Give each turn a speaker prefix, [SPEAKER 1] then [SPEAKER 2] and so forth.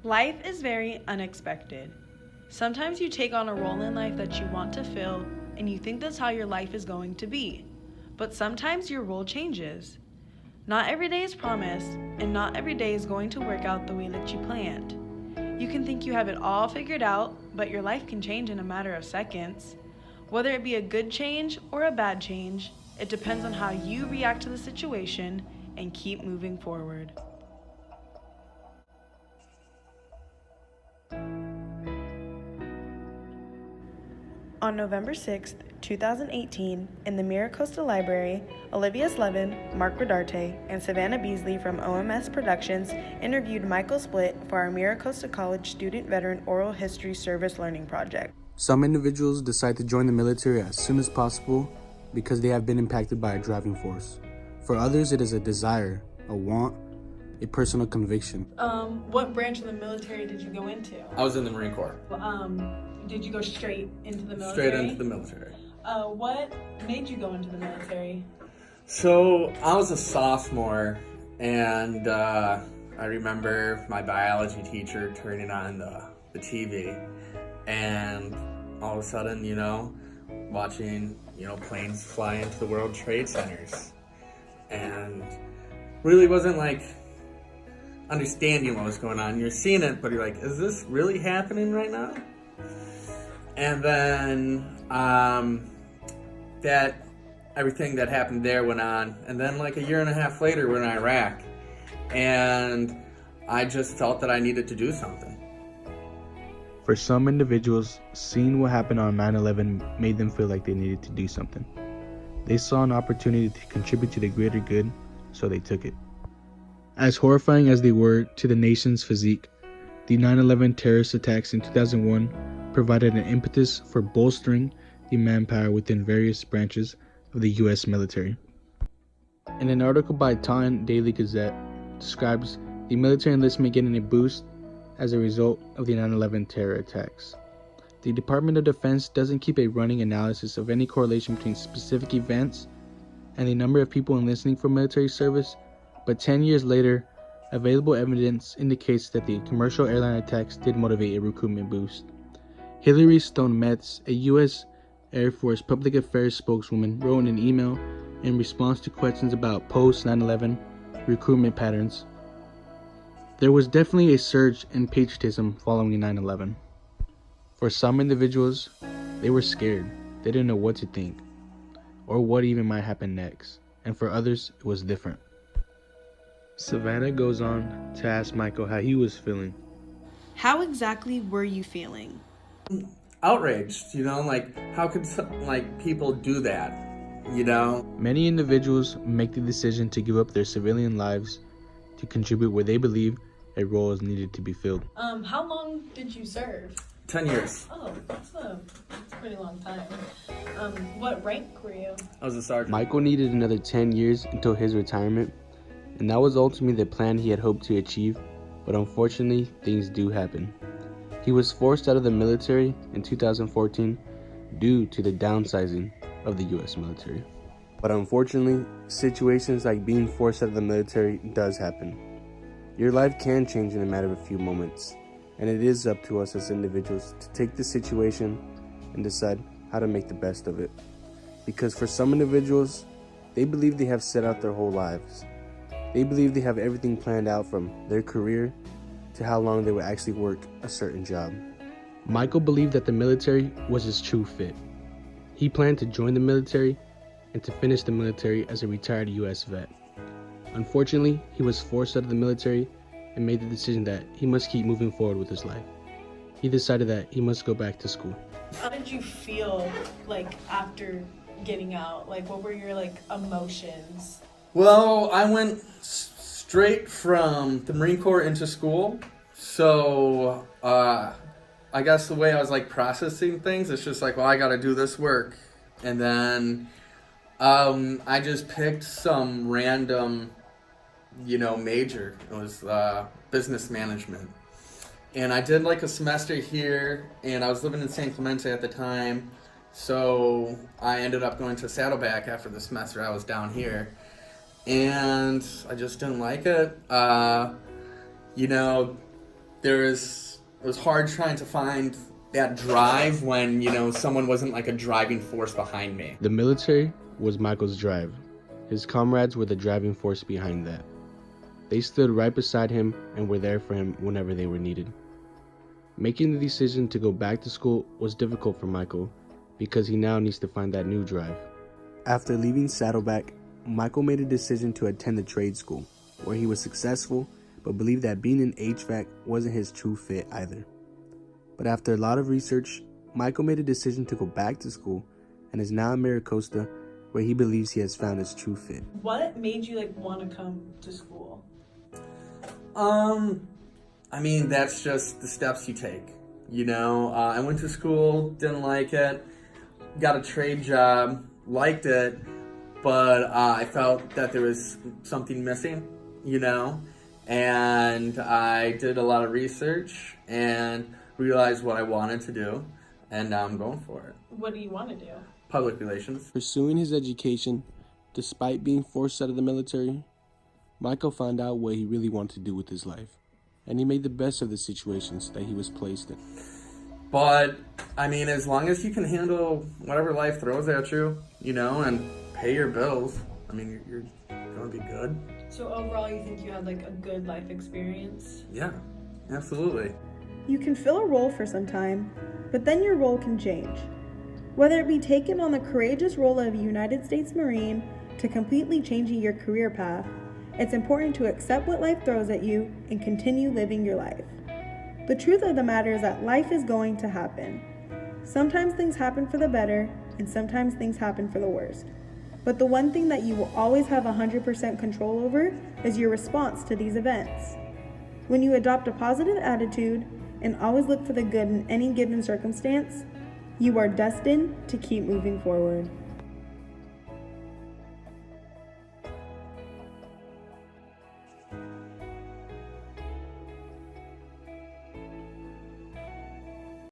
[SPEAKER 1] Life is very unexpected. Sometimes you take on a role in life that you want to fill and you think that's how your life is going to be. But sometimes your role changes. Not every day is promised, and not every day is going to work out the way that you planned. You can think you have it all figured out, but your life can change in a matter of seconds. Whether it be a good change or a bad change, it depends on how you react to the situation and keep moving forward. On November 6, 2018, in the Miracosta Library, Olivia Slevin, Mark Rodarte, and Savannah Beasley from OMS Productions interviewed Mccsvohslp for our Miracosta College Student Veteran Oral History Service Learning Project.
[SPEAKER 2] Some individuals decide to join the military as soon as possible because they have been impacted by a driving force. For others, it is a desire, a want, a personal conviction.
[SPEAKER 1] What branch of the military did you go into?
[SPEAKER 3] I was in the Marine Corps.
[SPEAKER 1] Did you go straight into the military?
[SPEAKER 3] Straight into the military.
[SPEAKER 1] What made you go into the military?
[SPEAKER 3] So I was a sophomore, and I remember my biology teacher turning on the TV, and all of a sudden, watching, planes fly into the World Trade Centers, and really wasn't understanding what was going on. You're seeing it, but you're like, is this really happening right now? And then that everything that happened there went on, and then a year and a half later we're in Iraq, and I just felt that I needed to do something.
[SPEAKER 2] For some individuals, seeing what happened on 9/11 made them feel like they needed to do something. They saw an opportunity to contribute to the greater good, so they took it. As horrifying as they were to the nation's physique, the 9/11 terrorist attacks in 2001 provided an impetus for bolstering the manpower within various branches of the U.S. military. In an article by Taunton Daily Gazette describes the military enlistment getting a boost as a result of the 9/11 terror attacks. The Department of Defense doesn't keep a running analysis of any correlation between specific events and the number of people enlisting for military service, but 10 years later, available evidence indicates that the commercial airline attacks did motivate a recruitment boost. Hillary Stone Metz, a U.S. Air Force public affairs spokeswoman, wrote in an email in response to questions about post-9/11 recruitment patterns. There was definitely a surge in patriotism following 9/11. For some individuals, they were scared. They didn't know what to think or what even might happen next. And for others, it was different. Savannah goes on to ask Michael how he was feeling.
[SPEAKER 1] How exactly were you feeling?
[SPEAKER 3] Outraged, how could people do that,
[SPEAKER 2] Many individuals make the decision to give up their civilian lives to contribute where they believe a role is needed to be filled.
[SPEAKER 1] How long did you serve?
[SPEAKER 3] 10 years.
[SPEAKER 1] Oh, that's a pretty long time. What rank were you?
[SPEAKER 3] I was a sergeant.
[SPEAKER 2] Michael needed another 10 years until his retirement, and that was ultimately the plan he had hoped to achieve, but unfortunately, things do happen. He was forced out of the military in 2014 due to the downsizing of the U.S. military. But unfortunately, situations like being forced out of the military does happen. Your life can change in a matter of a few moments, and it is up to us as individuals to take the situation and decide how to make the best of it. Because for some individuals, they believe they have set out their whole lives. They believe they have everything planned out from their career to how long they would actually work a certain job. Michael believed that the military was his true fit. He planned to join the military and to finish the military as a retired U.S. vet. Unfortunately, he was forced out of the military and made the decision that he must keep moving forward with his life. He decided that he must go back to school.
[SPEAKER 1] How did you feel after getting out? What were your emotions?
[SPEAKER 3] Well, I went straight from the Marine Corps into school, so I guess the way I was processing things, it's just I gotta do this work. And then I just picked some random major. It was business management, and I did a semester here, and I was living in San Clemente at the time, so I ended up going to Saddleback after the semester I was down here, and I just didn't like it. it was hard trying to find that drive when, someone wasn't like a driving force behind me.
[SPEAKER 2] The military was Michael's drive. His comrades were the driving force behind that. They stood right beside him and were there for him whenever they were needed. Making the decision to go back to school was difficult for Michael because he now needs to find that new drive. After leaving Saddleback, Michael made a decision to attend the trade school, where he was successful, but believed that being in HVAC wasn't his true fit either. But after a lot of research, Michael made a decision to go back to school and is now in Maricosta, where he believes he has found his true fit.
[SPEAKER 1] What made you want to come to school?
[SPEAKER 3] That's just the steps you take. I went to school, didn't like it, got a trade job, liked it, but I felt that there was something missing, and I did a lot of research and realized what I wanted to do, and now I'm going for it.
[SPEAKER 1] What do you want to do?
[SPEAKER 3] Public relations.
[SPEAKER 2] Pursuing his education, despite being forced out of the military, Michael found out what he really wanted to do with his life, and he made the best of the situations that he was placed in.
[SPEAKER 3] But, as long as you can handle whatever life throws at you, and pay your bills, you're going to be good.
[SPEAKER 1] So overall, you think you had a good life experience?
[SPEAKER 3] Yeah, absolutely.
[SPEAKER 4] You can fill a role for some time, but then your role can change. Whether it be taking on the courageous role of a United States Marine to completely changing your career path, it's important to accept what life throws at you and continue living your life. The truth of the matter is that life is going to happen. Sometimes things happen for the better, and sometimes things happen for the worst. But the one thing that you will always have 100% control over is your response to these events. When you adopt a positive attitude and always look for the good in any given circumstance, you are destined to keep moving forward.